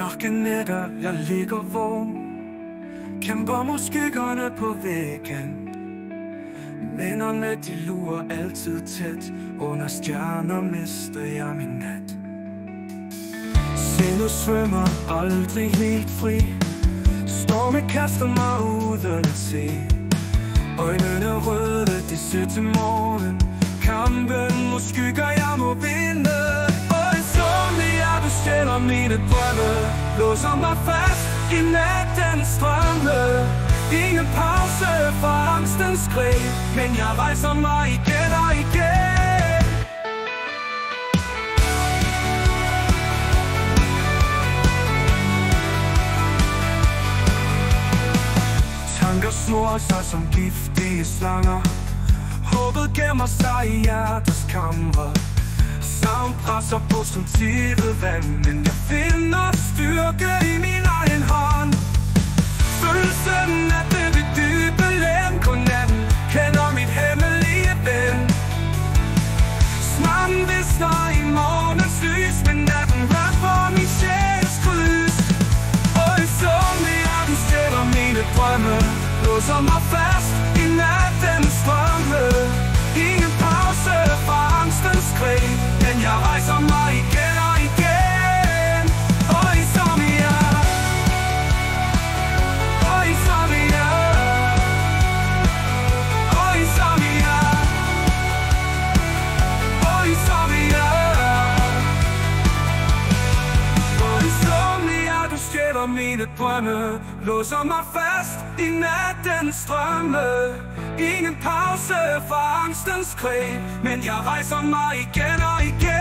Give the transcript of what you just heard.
Mørke nætter, jeg ligger vågen, kæmper mod skyggerne på væggen. Minderne, de lurer altid tæt, under stjerner mister jeg min nat. Sindet svømmer aldrig helt fri, storme kaster mig uden at se. Øjnene røde, de ser til morgen, kampen mod skygger, jeg må vinde. Og insomnia, jeg bestiller mine drømme, låser mig fast i nattens strømme. Ingen pause for angstens skrig, men jeg rejser mig igen og igen. Tanker snor sig som giftige slanger, håbet gemmer sig i hjertets kamre. Savn presser på som tidet vand, men jeg finder styrke i min egen hånd. Følelsen af det ved dybe lem, kun natten kender mit hemmelige ven. Smerten visner i morgens lys, men natten rør for min sjæls kryds. Og insomnia, du stjæler mine drømme, låser mig fast i nattens strømme. Ingen pause for angstens skrig, men jeg rejser mig igen og igen. Og insomnia, og insomnia, og insomnia, og insomnia. Og insomnia, du stjæler mine drømme, låser mig fast i nattens strømme. Ingen pause for angstens krig, men jeg rejser mig igen og igen.